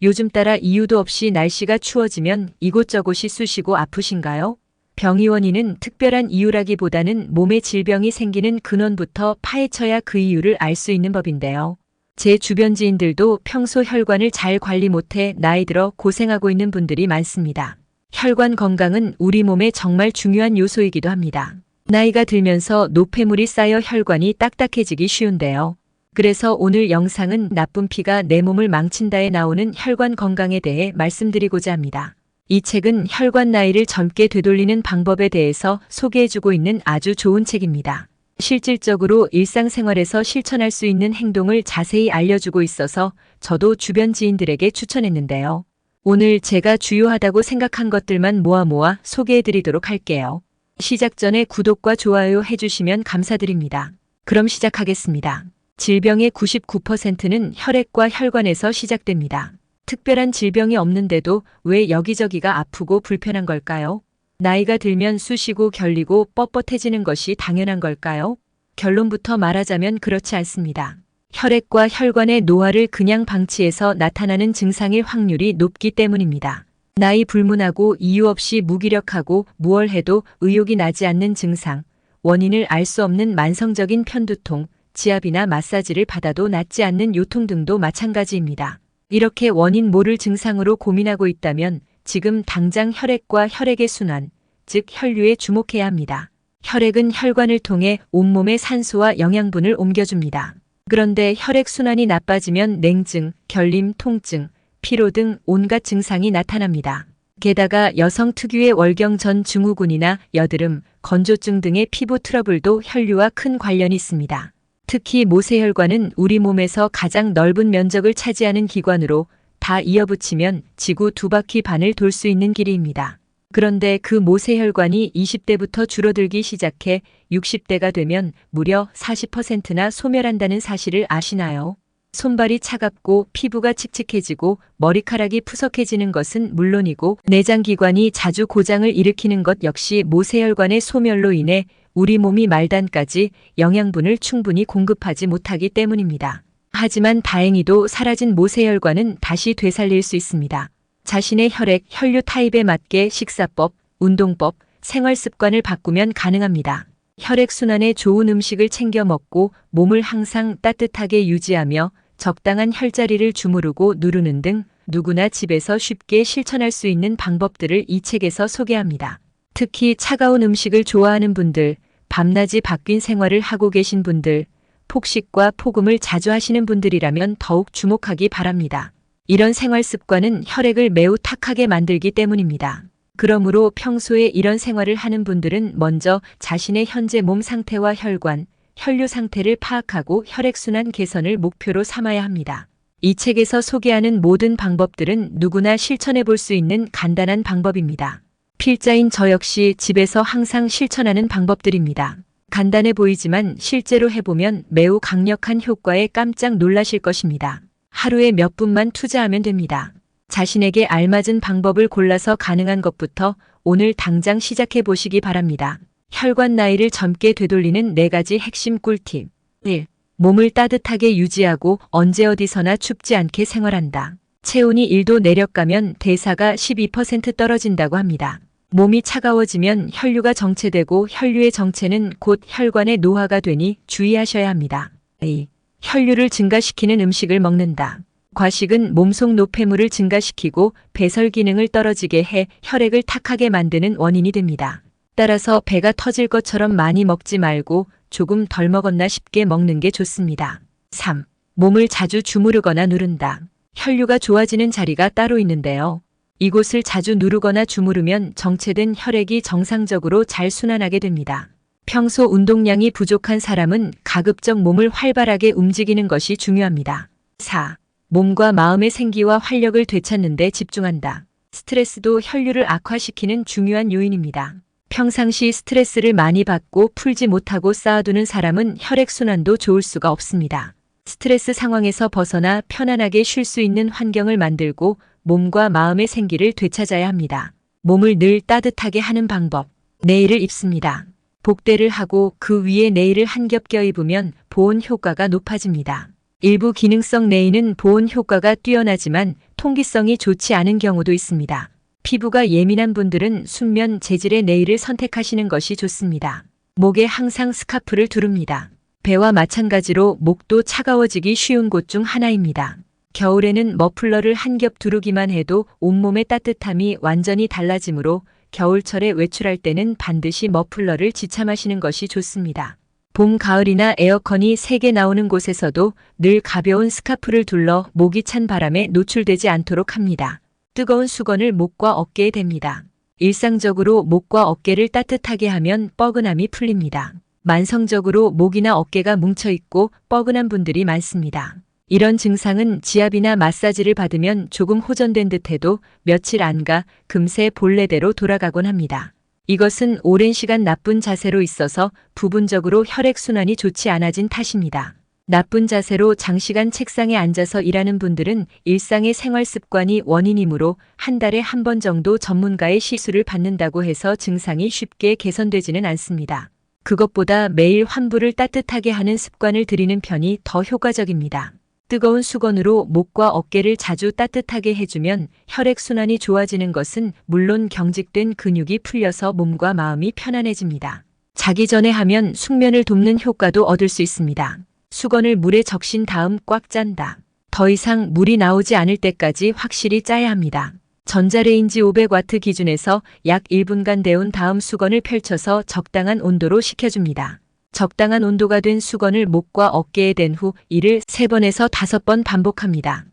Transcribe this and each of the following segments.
요즘 따라 이유도 없이 날씨가 추워지면 이곳저곳이 쑤시고 아프신가요? 병의 원인은 특별한 이유라기보다는 몸에 질병이 생기는 근원부터 파헤쳐야 그 이유를 알 수 있는 법인데요. 제 주변 지인들도 평소 혈관을 잘 관리 못해 나이 들어 고생하고 있는 분들이 많습니다. 혈관 건강은 우리 몸에 정말 중요한 요소이기도 합니다. 나이가 들면서 노폐물이 쌓여 혈관이 딱딱해지기 쉬운데요. 그래서 오늘 영상은 나쁜 피가 내 몸을 망친다에 나오는 혈관 건강에 대해 말씀드리고자 합니다. 이 책은 혈관 나이를 젊게 되돌리는 방법에 대해서 소개해주고 있는 아주 좋은 책입니다. 실질적으로 일상생활에서 실천할 수 있는 행동을 자세히 알려주고 있어서 저도 주변 지인들에게 추천했는데요. 오늘 제가 주요하다고 생각한 것들만 모아 소개해드리도록 할게요. 시작 전에 구독과 좋아요 해주시면 감사드립니다. 그럼 시작하겠습니다. 질병의 99%는 혈액과 혈관에서 시작됩니다. 특별한 질병이 없는데도 왜 여기저기가 아프고 불편한 걸까요? 나이가 들면 쑤시고 결리고 뻣뻣해지는 것이 당연한 걸까요? 결론부터 말하자면 그렇지 않습니다. 혈액과 혈관의 노화를 그냥 방치해서 나타나는 증상일 확률이 높기 때문입니다. 나이 불문하고 이유 없이 무기력하고 무얼 해도 의욕이 나지 않는 증상, 원인을 알 수 없는 만성적인 편두통, 지압이나 마사지를 받아도 낫지 않는 요통 등도 마찬가지입니다. 이렇게 원인 모를 증상으로 고민하고 있다면 지금 당장 혈액과 혈액의 순환, 즉 혈류에 주목해야 합니다. 혈액은 혈관을 통해 온몸에 산소와 영양분을 옮겨줍니다. 그런데 혈액 순환이 나빠지면 냉증, 결림, 통증, 피로 등 온갖 증상이 나타납니다. 게다가 여성 특유의 월경전 증후군이나 여드름, 건조증 등의 피부 트러블도 혈류와 큰 관련이 있습니다. 특히 모세혈관은 우리 몸에서 가장 넓은 면적을 차지하는 기관으로 다 이어붙이면 지구 2바퀴 반을 돌 수 있는 길이입니다. 그런데 그 모세혈관이 20대부터 줄어들기 시작해 60대가 되면 무려 40%나 소멸한다는 사실을 아시나요? 손발이 차갑고 피부가 칙칙해지고 머리카락이 푸석해지는 것은 물론이고 내장기관이 자주 고장을 일으키는 것 역시 모세혈관의 소멸로 인해 우리 몸이 말단까지 영양분을 충분히 공급하지 못하기 때문입니다. 하지만 다행히도 사라진 모세혈관은 다시 되살릴 수 있습니다. 자신의 혈액, 혈류 타입에 맞게 식사법, 운동법, 생활습관을 바꾸면 가능합니다. 혈액순환에 좋은 음식을 챙겨 먹고 몸을 항상 따뜻하게 유지하며 적당한 혈자리를 주무르고 누르는 등 누구나 집에서 쉽게 실천할 수 있는 방법들을 이 책에서 소개합니다. 특히 차가운 음식을 좋아하는 분들, 밤낮이 바뀐 생활을 하고 계신 분들, 폭식과 폭음을 자주 하시는 분들이라면 더욱 주목하기 바랍니다. 이런 생활 습관은 혈액을 매우 탁하게 만들기 때문입니다. 그러므로 평소에 이런 생활을 하는 분들은 먼저 자신의 현재 몸 상태와 혈관, 혈류 상태를 파악하고 혈액순환 개선을 목표로 삼아야 합니다. 이 책에서 소개하는 모든 방법들은 누구나 실천해 볼 수 있는 간단한 방법입니다. 필자인 저 역시 집에서 항상 실천하는 방법들입니다. 간단해 보이지만 실제로 해보면 매우 강력한 효과에 깜짝 놀라실 것입니다. 하루에 몇 분만 투자하면 됩니다. 자신에게 알맞은 방법을 골라서 가능한 것부터 오늘 당장 시작해 보시기 바랍니다. 혈관 나이를 젊게 되돌리는 4가지 핵심 꿀팁. 1. 몸을 따뜻하게 유지하고 언제 어디서나 춥지 않게 생활한다. 체온이 1도 내려가면 대사가 12% 떨어진다고 합니다. 몸이 차가워지면 혈류가 정체되고 혈류의 정체는 곧 혈관의 노화가 되니 주의하셔야 합니다. 2. 혈류를 증가시키는 음식을 먹는다. 과식은 몸속 노폐물을 증가시키고 배설 기능을 떨어지게 해 혈액을 탁하게 만드는 원인이 됩니다. 따라서 배가 터질 것처럼 많이 먹지 말고 조금 덜 먹었나 싶게 먹는 게 좋습니다. 3. 몸을 자주 주무르거나 누른다. 혈류가 좋아지는 자리가 따로 있는데요. 이곳을 자주 누르거나 주무르면 정체된 혈액이 정상적으로 잘 순환하게 됩니다. 평소 운동량이 부족한 사람은 가급적 몸을 활발하게 움직이는 것이 중요합니다. 4. 몸과 마음의 생기와 활력을 되찾는 데 집중한다. 스트레스도 혈류를 악화시키는 중요한 요인입니다. 평상시 스트레스를 많이 받고 풀지 못하고 쌓아두는 사람은 혈액순환도 좋을 수가 없습니다. 스트레스 상황에서 벗어나 편안하게 쉴 수 있는 환경을 만들고 몸과 마음의 생기를 되찾아야 합니다. 몸을 늘 따뜻하게 하는 방법. 네일을 입습니다. 복대를 하고 그 위에 네일을 한 겹 껴입으면 보온 효과가 높아집니다. 일부 기능성 레인은 보온 효과가 뛰어나지만 통기성이 좋지 않은 경우도 있습니다. 피부가 예민한 분들은 순면 재질의 네일을 선택하시는 것이 좋습니다. 목에 항상 스카프를 두릅니다. 배와 마찬가지로 목도 차가워지기 쉬운 곳 중 하나입니다. 겨울에는 머플러를 한 겹 두르기만 해도 온몸의 따뜻함이 완전히 달라지므로 겨울철에 외출할 때는 반드시 머플러를 지참하시는 것이 좋습니다. 봄, 가을이나 에어컨이 세게 나오는 곳에서도 늘 가벼운 스카프를 둘러 목이 찬 바람에 노출되지 않도록 합니다. 뜨거운 수건을 목과 어깨에 댑니다. 일상적으로 목과 어깨를 따뜻하게 하면 뻐근함이 풀립니다. 만성적으로 목이나 어깨가 뭉쳐있고 뻐근한 분들이 많습니다. 이런 증상은 지압이나 마사지를 받으면 조금 호전된 듯해도 며칠 안 가 금세 본래대로 돌아가곤 합니다. 이것은 오랜 시간 나쁜 자세로 있어서 부분적으로 혈액순환이 좋지 않아진 탓입니다. 나쁜 자세로 장시간 책상에 앉아서 일하는 분들은 일상의 생활 습관이 원인이므로 한 달에 한 번 정도 전문가의 시술을 받는다고 해서 증상이 쉽게 개선되지는 않습니다. 그것보다 매일 환부를 따뜻하게 하는 습관을 들이는 편이 더 효과적입니다. 뜨거운 수건으로 목과 어깨를 자주 따뜻하게 해주면 혈액순환이 좋아지는 것은 물론 경직된 근육이 풀려서 몸과 마음이 편안해집니다. 자기 전에 하면 숙면을 돕는 효과도 얻을 수 있습니다. 수건을 물에 적신 다음 꽉 짠다. 더 이상 물이 나오지 않을 때까지 확실히 짜야 합니다. 전자레인지 500W 기준에서 약 1분간 데운 다음 수건을 펼쳐서 적당한 온도로 식혀줍니다. 적당한 온도가 된 수건을 목과 어깨에 댄 후 이를 3번에서 5번 반복합니다.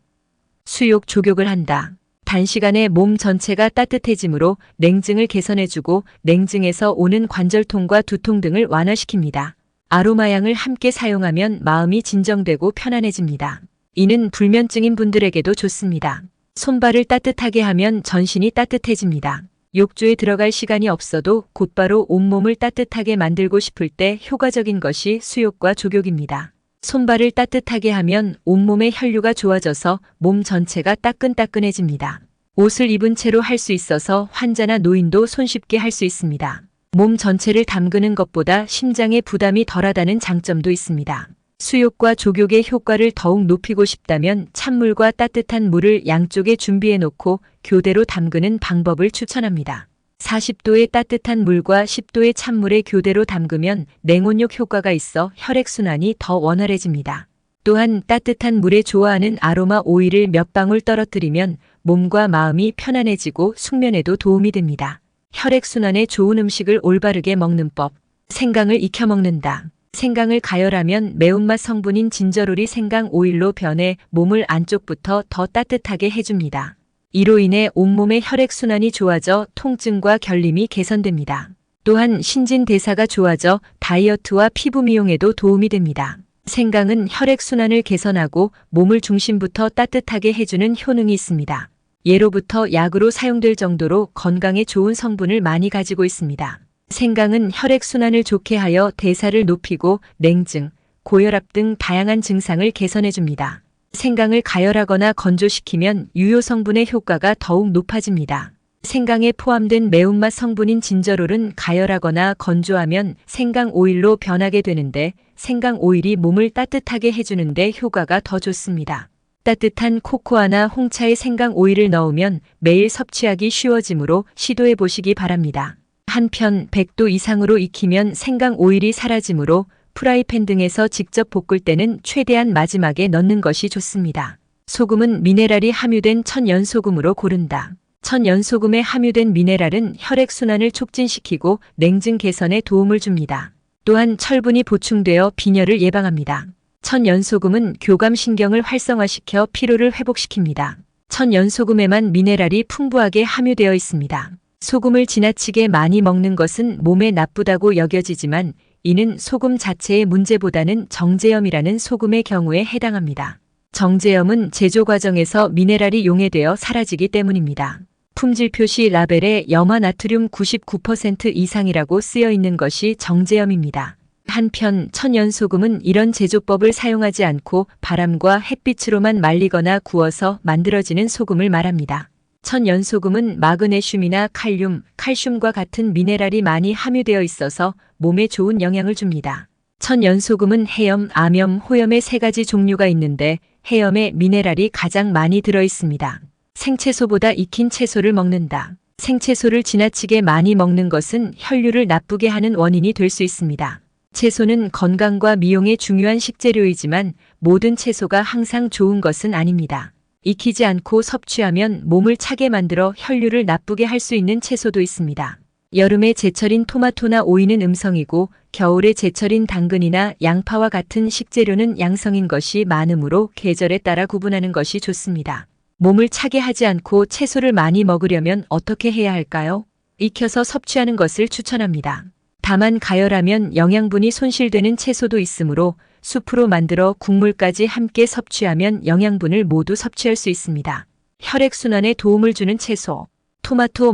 수욕 조격을 한다. 단시간에 몸 전체가 따뜻해지므로 냉증을 개선해주고 냉증에서 오는 관절통과 두통 등을 완화시킵니다. 아로마향을 함께 사용하면 마음이 진정되고 편안해집니다. 이는 불면증인 분들에게도 좋습니다. 손발을 따뜻하게 하면 전신이 따뜻해집니다. 욕조에 들어갈 시간이 없어도 곧바로 온몸을 따뜻하게 만들고 싶을 때 효과적인 것이 수욕과 조격입니다. 손발을 따뜻하게 하면 온몸의 혈류가 좋아져서 몸 전체가 따끈따끈해집니다. 옷을 입은 채로 할 수 있어서 환자나 노인도 손쉽게 할 수 있습니다. 몸 전체를 담그는 것보다 심장에 부담이 덜하다는 장점도 있습니다. 수욕과 조격의 효과를 더욱 높이고 싶다면 찬물과 따뜻한 물을 양쪽에 준비해 놓고 교대로 담그는 방법을 추천합니다. 40도의 따뜻한 물과 10도의 찬물에 교대로 담그면 냉온욕 효과가 있어 혈액순환이 더 원활해집니다. 또한 따뜻한 물에 좋아하는 아로마 오일을 몇 방울 떨어뜨리면 몸과 마음이 편안해지고 숙면에도 도움이 됩니다. 혈액순환에 좋은 음식을 올바르게 먹는 법. 생강을 익혀 먹는다. 생강을 가열하면 매운맛 성분인 진저롤이 생강 오일로 변해 몸을 안쪽부터 더 따뜻하게 해줍니다. 이로 인해 온몸의 혈액순환이 좋아져 통증과 결림이 개선됩니다. 또한 신진대사가 좋아져 다이어트와 피부 미용에도 도움이 됩니다. 생강은 혈액순환을 개선하고 몸을 중심부터 따뜻하게 해주는 효능이 있습니다. 예로부터 약으로 사용될 정도로 건강에 좋은 성분을 많이 가지고 있습니다. 생강은 혈액순환을 좋게 하여 대사를 높이고 냉증, 고혈압 등 다양한 증상을 개선해줍니다. 생강을 가열하거나 건조시키면 유효 성분의 효과가 더욱 높아집니다. 생강에 포함된 매운맛 성분인 진저롤은 가열하거나 건조하면 생강 오일로 변하게 되는데 생강 오일이 몸을 따뜻하게 해주는데 효과가 더 좋습니다. 따뜻한 코코아나 홍차에 생강 오일을 넣으면 매일 섭취하기 쉬워지므로 시도해 보시기 바랍니다. 한편 100도 이상으로 익히면 생강 오일이 사라지므로 프라이팬 등에서 직접 볶을 때는 최대한 마지막에 넣는 것이 좋습니다. 소금은 미네랄이 함유된 천연소금으로 고른다. 천연소금에 함유된 미네랄은 혈액순환을 촉진시키고 냉증 개선에 도움을 줍니다. 또한 철분이 보충되어 빈혈을 예방합니다. 천연소금은 교감신경을 활성화시켜 피로를 회복시킵니다. 천연소금에만 미네랄이 풍부하게 함유되어 있습니다. 소금을 지나치게 많이 먹는 것은 몸에 나쁘다고 여겨지지만 이는 소금 자체의 문제보다는 정제염이라는 소금의 경우에 해당합니다. 정제염은 제조 과정에서 미네랄이 용해되어 사라지기 때문입니다. 품질 표시 라벨에 염화 나트륨 99% 이상이라고 쓰여 있는 것이 정제염입니다. 한편 천연소금은 이런 제조법을 사용하지 않고 바람과 햇빛으로만 말리거나 구워서 만들어지는 소금을 말합니다. 천연소금은 마그네슘이나 칼륨, 칼슘과 같은 미네랄이 많이 함유되어 있어서 몸에 좋은 영향을 줍니다. 천연소금은 해염, 암염, 호염의 세 가지 종류가 있는데 해염에 미네랄이 가장 많이 들어 있습니다. 생채소보다 익힌 채소를 먹는다. 생채소를 지나치게 많이 먹는 것은 혈류를 나쁘게 하는 원인이 될 수 있습니다. 채소는 건강과 미용에 중요한 식재료이지만 모든 채소가 항상 좋은 것은 아닙니다. 익히지 않고 섭취하면 몸을 차게 만들어 혈류를 나쁘게 할 수 있는 채소도 있습니다. 여름에 제철인 토마토나 오이는 음성이고 겨울에 제철인 당근이나 양파와 같은 식재료는 양성인 것이 많으므로 계절에 따라 구분하는 것이 좋습니다. 몸을 차게 하지 않고 채소를 많이 먹으려면 어떻게 해야 할까요? 익혀서 섭취하는 것을 추천합니다. 다만 가열하면 영양분이 손실되는 채소도 있으므로 수프로 만들어 국물까지 함께 섭취하면 영양분을 모두 섭취할 수 있습니다. 혈액순환에 도움을 주는 채소. 토마토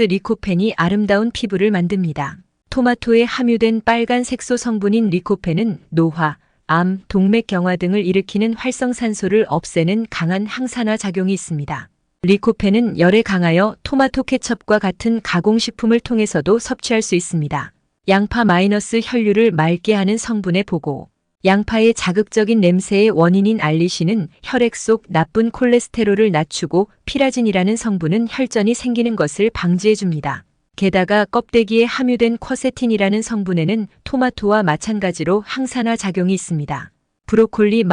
리코펜이 아름다운 피부를 만듭니다. 토마토에 함유된 빨간 색소 성분인 리코펜은 노화, 암, 동맥경화 등을 일으키는 활성산소를 없애는 강한 항산화 작용이 있습니다. 리코펜은 열에 강하여 토마토 케첩과 같은 가공식품을 통해서도 섭취할 수 있습니다. 양파 혈류를 맑게 하는 성분의 보고. 양파의 자극적인 냄새의 원인인 알리신은 혈액 속 나쁜 콜레스테롤을 낮추고 피라진이라는 성분은 혈전이 생기는 것을 방지해줍니다. 게다가 껍데기에 함유된 쿼세틴이라는 성분에는 토마토와 마찬가지로 항산화 작용이 있습니다. 브로콜리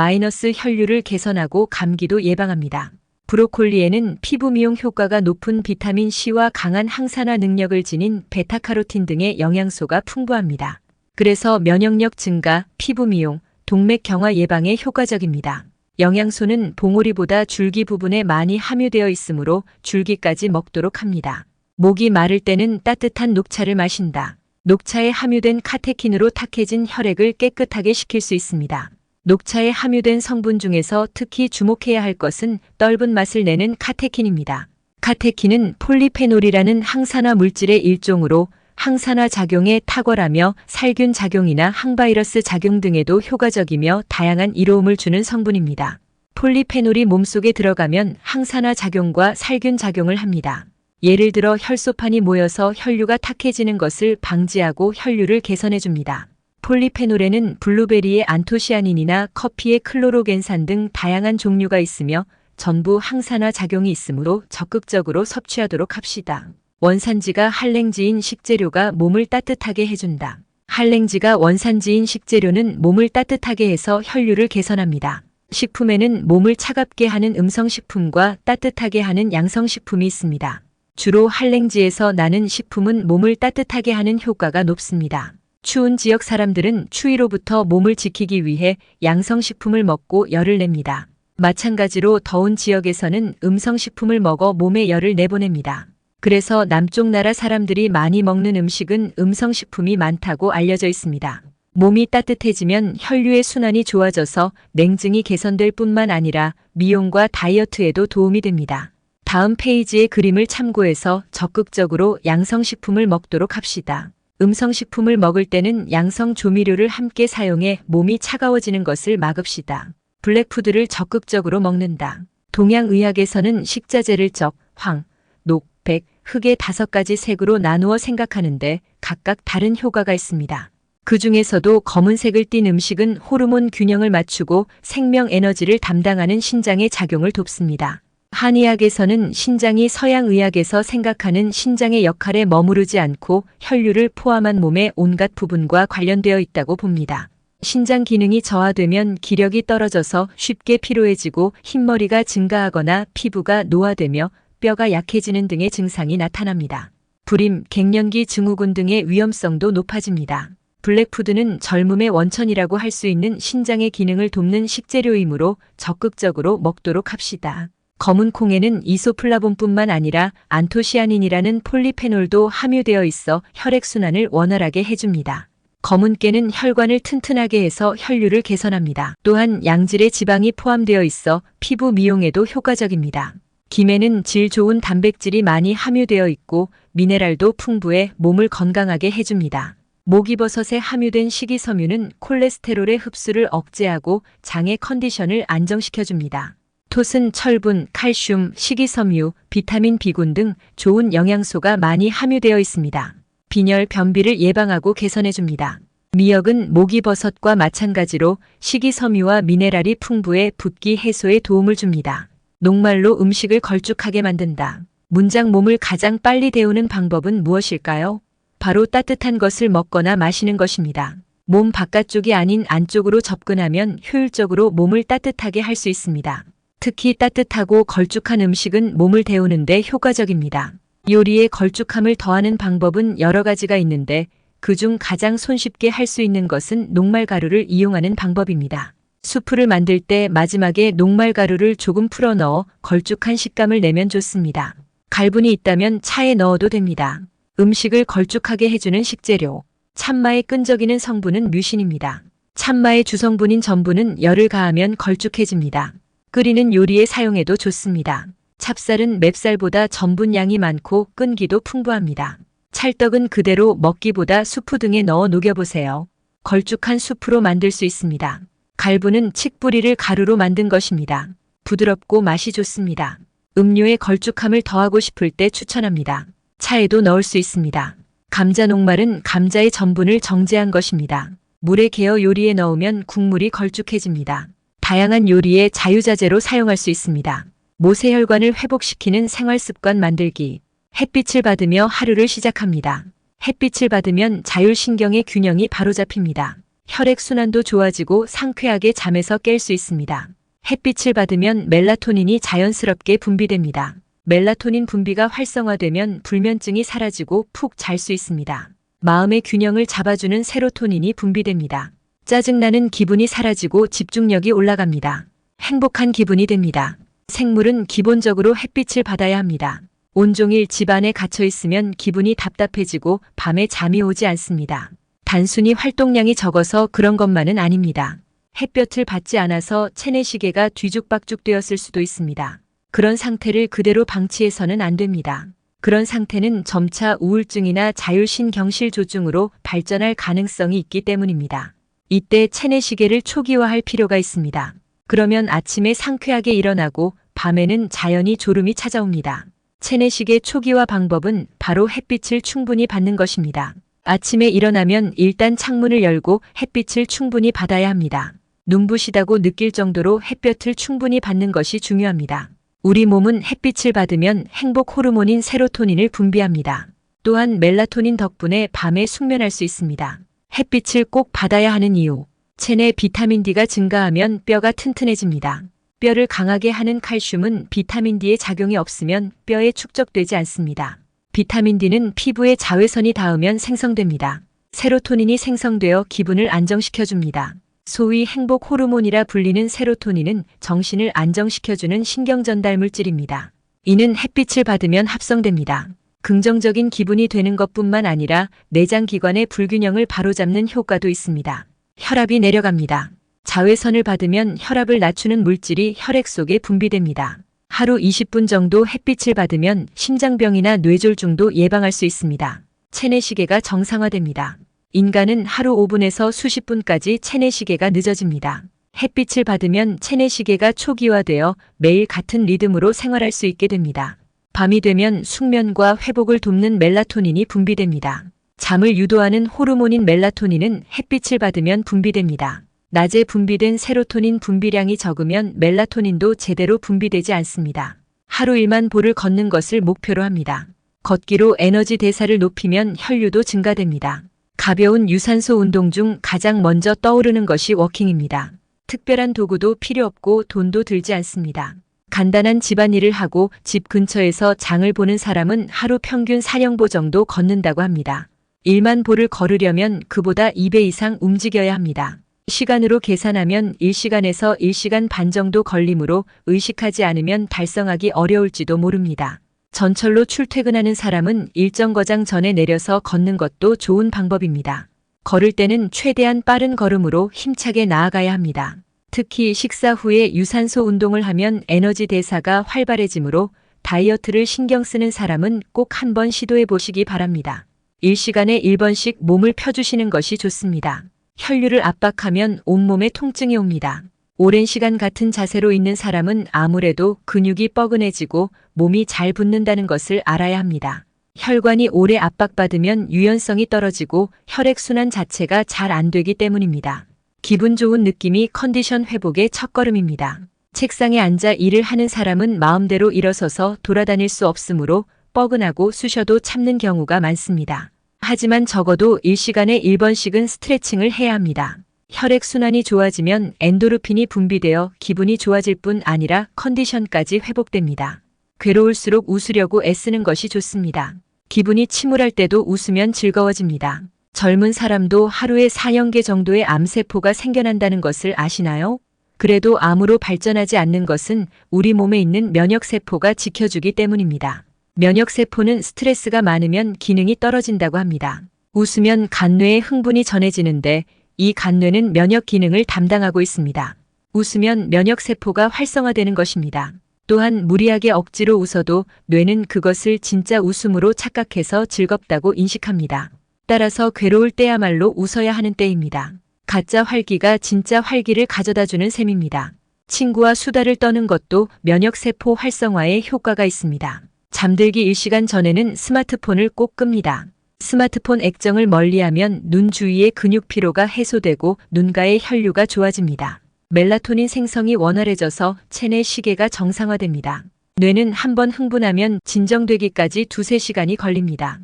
혈류를 개선하고 감기도 예방합니다. 브로콜리에는 피부 미용 효과가 높은 비타민 C와 강한 항산화 능력을 지닌 베타카로틴 등의 영양소가 풍부합니다. 그래서 면역력 증가, 피부 미용, 동맥 경화 예방에 효과적입니다. 영양소는 봉오리보다 줄기 부분에 많이 함유되어 있으므로 줄기까지 먹도록 합니다. 목이 마를 때는 따뜻한 녹차를 마신다. 녹차에 함유된 카테킨으로 탁해진 혈액을 깨끗하게 식힐 수 있습니다. 녹차에 함유된 성분 중에서 특히 주목해야 할 것은 떫은 맛을 내는 카테킨입니다. 카테킨은 폴리페놀이라는 항산화 물질의 일종으로 항산화 작용에 탁월하며 살균 작용이나 항바이러스 작용 등에도 효과적이며 다양한 이로움을 주는 성분입니다. 폴리페놀이 몸속에 들어가면 항산화 작용과 살균 작용을 합니다. 예를 들어 혈소판이 모여서 혈류가 탁해지는 것을 방지하고 혈류를 개선해줍니다. 폴리페놀에는 블루베리의 안토시아닌이나 커피의 클로로겐산 등 다양한 종류가 있으며 전부 항산화 작용이 있으므로 적극적으로 섭취하도록 합시다. 원산지가 한랭지인 식재료가 몸을 따뜻하게 해준다. 한랭지가 원산지인 식재료는 몸을 따뜻하게 해서 혈류를 개선합니다. 식품에는 몸을 차갑게 하는 음성식품과 따뜻하게 하는 양성식품이 있습니다. 주로 한랭지에서 나는 식품은 몸을 따뜻하게 하는 효과가 높습니다. 추운 지역 사람들은 추위로부터 몸을 지키기 위해 양성식품을 먹고 열을 냅니다. 마찬가지로 더운 지역에서는 음성식품을 먹어 몸에 열을 내보냅니다. 그래서 남쪽 나라 사람들이 많이 먹는 음식은 음성식품이 많다고 알려져 있습니다. 몸이 따뜻해지면 혈류의 순환이 좋아져서 냉증이 개선될 뿐만 아니라 미용과 다이어트에도 도움이 됩니다. 다음 페이지의 그림을 참고해서 적극적으로 양성식품을 먹도록 합시다. 음성식품을 먹을 때는 양성 조미료를 함께 사용해 몸이 차가워지는 것을 막읍시다. 블랙푸드를 적극적으로 먹는다. 동양의학에서는 식자재를 적, 황, 녹, 백, 흑의 5가지 색으로 나누어 생각하는데 각각 다른 효과가 있습니다. 그 중에서도 검은색을 띤 음식은 호르몬 균형을 맞추고 생명 에너지를 담당하는 신장의 작용을 돕습니다. 한의학에서는 신장이 서양의학에서 생각하는 신장의 역할에 머무르지 않고 혈류를 포함한 몸의 온갖 부분과 관련되어 있다고 봅니다. 신장 기능이 저하되면 기력이 떨어져서 쉽게 피로해지고 흰머리가 증가하거나 피부가 노화되며 뼈가 약해지는 등의 증상이 나타납니다. 불임, 갱년기 증후군 등의 위험성도 높아집니다. 블랙푸드는 젊음의 원천이라고 할 수 있는 신장의 기능을 돕는 식재료이므로 적극적으로 먹도록 합시다. 검은 콩에는 이소플라본뿐만 아니라 안토시아닌이라는 폴리페놀도 함유되어 있어 혈액순환을 원활하게 해줍니다. 검은 깨는 혈관을 튼튼하게 해서 혈류를 개선합니다. 또한 양질의 지방이 포함되어 있어 피부 미용에도 효과적입니다. 김에는 질 좋은 단백질이 많이 함유되어 있고 미네랄도 풍부해 몸을 건강하게 해줍니다. 목이버섯에 함유된 식이섬유는 콜레스테롤의 흡수를 억제하고 장의 컨디션을 안정시켜줍니다. 톳은 철분, 칼슘, 식이섬유, 비타민 B군 등 좋은 영양소가 많이 함유되어 있습니다. 빈혈, 변비를 예방하고 개선해줍니다. 미역은 목이버섯과 마찬가지로 식이섬유와 미네랄이 풍부해 붓기 해소에 도움을 줍니다. 녹말로 음식을 걸쭉하게 만든다. 문장 몸을 가장 빨리 데우는 방법은 무엇일까요? 바로 따뜻한 것을 먹거나 마시는 것입니다. 몸 바깥쪽이 아닌 안쪽으로 접근하면 효율적으로 몸을 따뜻하게 할 수 있습니다. 특히 따뜻하고 걸쭉한 음식은 몸을 데우는데 효과적입니다. 요리에 걸쭉함을 더하는 방법은 여러 가지가 있는데 그중 가장 손쉽게 할 수 있는 것은 녹말가루를 이용하는 방법입니다. 수프를 만들 때 마지막에 녹말가루를 조금 풀어 넣어 걸쭉한 식감을 내면 좋습니다. 갈분이 있다면 차에 넣어도 됩니다. 음식을 걸쭉하게 해주는 식재료. 참마의 끈적이는 성분은 뮤신입니다. 참마의 주성분인 전분은 열을 가하면 걸쭉해집니다. 끓이는 요리에 사용해도 좋습니다. 찹쌀은 맵쌀보다 전분량이 많고 끈기도 풍부합니다. 찰떡은 그대로 먹기보다 수프 등에 넣어 녹여보세요. 걸쭉한 수프로 만들 수 있습니다. 갈분은 칡뿌리를 가루로 만든 것입니다. 부드럽고 맛이 좋습니다. 음료에 걸쭉함을 더하고 싶을 때 추천합니다. 차에도 넣을 수 있습니다. 감자 녹말은 감자의 전분을 정제한 것입니다. 물에 개어 요리에 넣으면 국물이 걸쭉해집니다. 다양한 요리에 자유자재로 사용할 수 있습니다. 모세혈관을 회복시키는 생활습관 만들기. 햇빛을 받으며 하루를 시작합니다. 햇빛을 받으면 자율신경의 균형이 바로잡힙니다. 혈액순환도 좋아지고 상쾌하게 잠에서 깰 수 있습니다. 햇빛을 받으면 멜라토닌이 자연스럽게 분비됩니다. 멜라토닌 분비가 활성화되면 불면증이 사라지고 푹 잘 수 있습니다. 마음의 균형을 잡아주는 세로토닌이 분비됩니다. 짜증나는 기분이 사라지고 집중력이 올라갑니다. 행복한 기분이 됩니다. 생물은 기본적으로 햇빛을 받아야 합니다. 온종일 집안에 갇혀 있으면 기분이 답답해지고 밤에 잠이 오지 않습니다. 단순히 활동량이 적어서 그런 것만은 아닙니다. 햇볕을 받지 않아서 체내시계가 뒤죽박죽 되었을 수도 있습니다. 그런 상태를 그대로 방치해서는 안 됩니다. 그런 상태는 점차 우울증이나 자율신경실조증으로 발전할 가능성이 있기 때문입니다. 이때 체내시계를 초기화할 필요가 있습니다. 그러면 아침에 상쾌하게 일어나고 밤에는 자연히 졸음이 찾아옵니다. 체내시계 초기화 방법은 바로 햇빛을 충분히 받는 것입니다. 아침에 일어나면 일단 창문을 열고 햇빛을 충분히 받아야 합니다. 눈부시다고 느낄 정도로 햇볕을 충분히 받는 것이 중요합니다. 우리 몸은 햇빛을 받으면 행복 호르몬인 세로토닌을 분비합니다. 또한 멜라토닌 덕분에 밤에 숙면할 수 있습니다. 햇빛을 꼭 받아야 하는 이유. 체내 비타민 D가 증가하면 뼈가 튼튼해집니다. 뼈를 강하게 하는 칼슘은 비타민 D의 작용이 없으면 뼈에 축적되지 않습니다. 비타민 D는 피부에 자외선이 닿으면 생성됩니다. 세로토닌이 생성되어 기분을 안정시켜줍니다. 소위 행복 호르몬이라 불리는 세로토닌은 정신을 안정시켜주는 신경전달 물질입니다. 이는 햇빛을 받으면 합성됩니다. 긍정적인 기분이 되는 것뿐만 아니라 내장기관의 불균형을 바로잡는 효과도 있습니다. 혈압이 내려갑니다. 자외선을 받으면 혈압을 낮추는 물질이 혈액 속에 분비됩니다. 하루 20분 정도 햇빛을 받으면 심장병이나 뇌졸중도 예방할 수 있습니다. 체내시계가 정상화됩니다. 인간은 하루 5분에서 수십 분까지 체내시계가 늦어집니다. 햇빛을 받으면 체내시계가 초기화되어 매일 같은 리듬으로 생활할 수 있게 됩니다. 밤이 되면 숙면과 회복을 돕는 멜라토닌이 분비됩니다. 잠을 유도하는 호르몬인 멜라토닌은 햇빛을 받으면 분비됩니다. 낮에 분비된 세로토닌 분비량이 적으면 멜라토닌도 제대로 분비되지 않습니다. 하루 1만 보를 걷는 것을 목표로 합니다. 걷기로 에너지 대사를 높이면 혈류도 증가됩니다. 가벼운 유산소 운동 중 가장 먼저 떠오르는 것이 워킹입니다. 특별한 도구도 필요 없고 돈도 들지 않습니다. 간단한 집안일을 하고 집 근처에서 장을 보는 사람은 하루 평균 4,000보 정도 걷는다고 합니다. 1만 보를 걸으려면 그보다 2배 이상 움직여야 합니다. 시간으로 계산하면 1시간에서 1시간 반 정도 걸리므로 의식하지 않으면 달성하기 어려울지도 모릅니다. 전철로 출퇴근하는 사람은 일정 거장 전에 내려서 걷는 것도 좋은 방법입니다. 걸을 때는 최대한 빠른 걸음으로 힘차게 나아가야 합니다. 특히 식사 후에 유산소 운동을 하면 에너지 대사가 활발해지므로 다이어트를 신경 쓰는 사람은 꼭 한번 시도해 보시기 바랍니다. 1시간에 1번씩 몸을 펴주시는 것이 좋습니다. 혈류를 압박하면 온몸에 통증이 옵니다. 오랜 시간 같은 자세로 있는 사람은 아무래도 근육이 뻐근해지고 몸이 잘 붓는다는 것을 알아야 합니다. 혈관이 오래 압박받으면 유연성이 떨어지고 혈액순환 자체가 잘 안 되기 때문입니다. 기분 좋은 느낌이 컨디션 회복의 첫걸음입니다. 책상에 앉아 일을 하는 사람은 마음대로 일어서서 돌아다닐 수 없으므로 뻐근하고 쑤셔도 참는 경우가 많습니다. 하지만 적어도 1시간에 1번씩은 스트레칭을 해야 합니다. 혈액순환이 좋아지면 엔도르핀이 분비되어 기분이 좋아질 뿐 아니라 컨디션까지 회복됩니다. 괴로울수록 웃으려고 애쓰는 것이 좋습니다. 기분이 침울할 때도 웃으면 즐거워집니다. 젊은 사람도 하루에 4,000개 정도의 암세포가 생겨난다는 것을 아시나요? 그래도 암으로 발전하지 않는 것은 우리 몸에 있는 면역세포가 지켜주기 때문입니다. 면역세포는 스트레스가 많으면 기능이 떨어진다고 합니다. 웃으면 간뇌에 흥분이 전해지는데 이 간뇌는 면역 기능을 담당하고 있습니다. 웃으면 면역세포가 활성화되는 것입니다. 또한 무리하게 억지로 웃어도 뇌는 그것을 진짜 웃음으로 착각해서 즐겁다고 인식합니다. 따라서 괴로울 때야말로 웃어야 하는 때입니다. 가짜 활기가 진짜 활기를 가져다주는 셈입니다. 친구와 수다를 떠는 것도 면역세포 활성화에 효과가 있습니다. 잠들기 1시간 전에는 스마트폰을 꼭 끕니다. 스마트폰 액정을 멀리하면 눈 주위의 근육 피로가 해소되고 눈가의 혈류가 좋아집니다. 멜라토닌 생성이 원활해져서 체내 시계가 정상화됩니다. 뇌는 한번 흥분하면 진정되기까지 2~3시간이 걸립니다.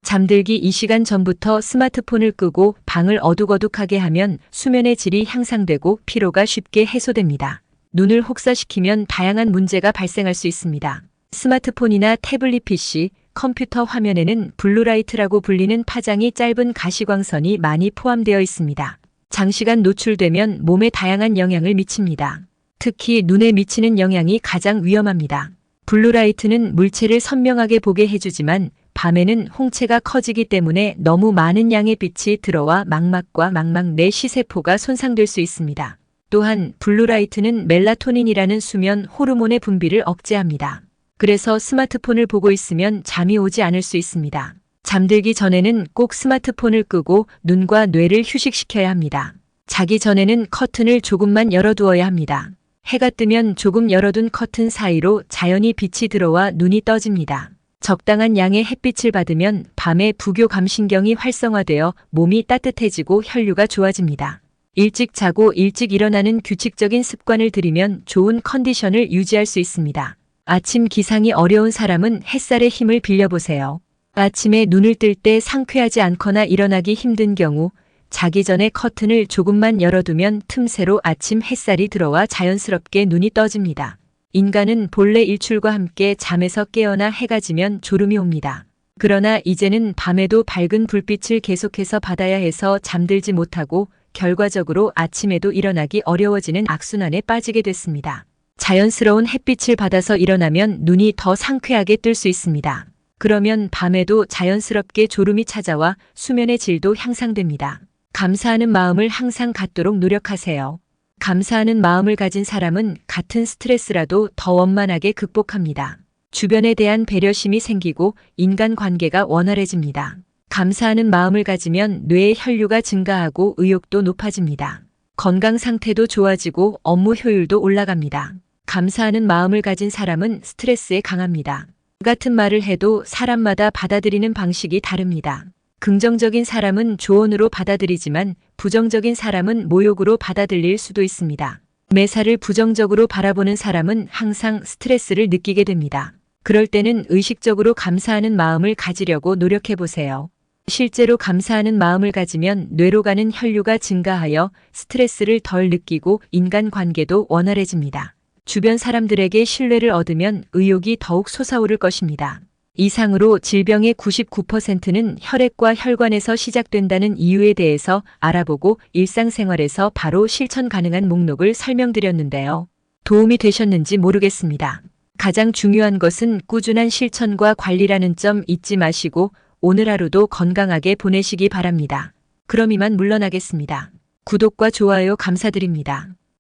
잠들기 2시간 전부터 스마트폰을 끄고 방을 어둑어둑하게 하면 수면의 질이 향상되고 피로가 쉽게 해소됩니다. 눈을 혹사시키면 다양한 문제가 발생할 수 있습니다. 스마트폰이나 태블릿 PC, 컴퓨터 화면에는 블루라이트라고 불리는 파장이 짧은 가시광선이 많이 포함되어 있습니다. 장시간 노출되면 몸에 다양한 영향을 미칩니다. 특히 눈에 미치는 영향이 가장 위험합니다. 블루라이트는 물체를 선명하게 보게 해주지만 밤에는 홍채가 커지기 때문에 너무 많은 양의 빛이 들어와 망막과 망막 내 시세포가 손상될 수 있습니다. 또한 블루라이트는 멜라토닌이라는 수면 호르몬의 분비를 억제합니다. 그래서 스마트폰을 보고 있으면 잠이 오지 않을 수 있습니다. 잠들기 전에는 꼭 스마트폰을 끄고 눈과 뇌를 휴식시켜야 합니다. 자기 전에는 커튼을 조금만 열어두어야 합니다. 해가 뜨면 조금 열어둔 커튼 사이로 자연히 빛이 들어와 눈이 떠집니다. 적당한 양의 햇빛을 받으면 밤에 부교감신경이 활성화되어 몸이 따뜻해지고 혈류가 좋아집니다. 일찍 자고 일찍 일어나는 규칙적인 습관을 들이면 좋은 컨디션을 유지할 수 있습니다. 아침 기상이 어려운 사람은 햇살의 힘을 빌려보세요. 아침에 눈을 뜰 때 상쾌하지 않거나 일어나기 힘든 경우 자기 전에 커튼을 조금만 열어두면 틈새로 아침 햇살이 들어와 자연스럽게 눈이 떠집니다. 인간은 본래 일출과 함께 잠에서 깨어나 해가 지면 졸음이 옵니다. 그러나 이제는 밤에도 밝은 불빛을 계속해서 받아야 해서 잠들지 못하고 결과적으로 아침에도 일어나기 어려워지는 악순환에 빠지게 됐습니다. 자연스러운 햇빛을 받아서 일어나면 눈이 더 상쾌하게 뜰 수 있습니다. 그러면 밤에도 자연스럽게 졸음이 찾아와 수면의 질도 향상됩니다. 감사하는 마음을 항상 갖도록 노력하세요. 감사하는 마음을 가진 사람은 같은 스트레스라도 더 원만하게 극복합니다. 주변에 대한 배려심이 생기고 인간관계가 원활해집니다. 감사하는 마음을 가지면 뇌의 혈류가 증가하고 의욕도 높아집니다. 건강 상태도 좋아지고 업무 효율도 올라갑니다. 감사하는 마음을 가진 사람은 스트레스에 강합니다. 같은 말을 해도 사람마다 받아들이는 방식이 다릅니다. 긍정적인 사람은 조언으로 받아들이지만 부정적인 사람은 모욕으로 받아들일 수도 있습니다. 매사를 부정적으로 바라보는 사람은 항상 스트레스를 느끼게 됩니다. 그럴 때는 의식적으로 감사하는 마음을 가지려고 노력해 보세요. 실제로 감사하는 마음을 가지면 뇌로 가는 혈류가 증가하여 스트레스를 덜 느끼고 인간관계도 원활해집니다. 주변 사람들에게 신뢰를 얻으면 의욕이 더욱 솟아오를 것입니다. 이상으로 질병의 99%는 혈액과 혈관에서 시작된다는 이유에 대해서 알아보고 일상생활에서 바로 실천 가능한 목록을 설명드렸는데요. 도움이 되셨는지 모르겠습니다. 가장 중요한 것은 꾸준한 실천과 관리라는 점 잊지 마시고 오늘 하루도 건강하게 보내시기 바랍니다. 그럼 이만 물러나겠습니다. 구독과 좋아요 감사드립니다.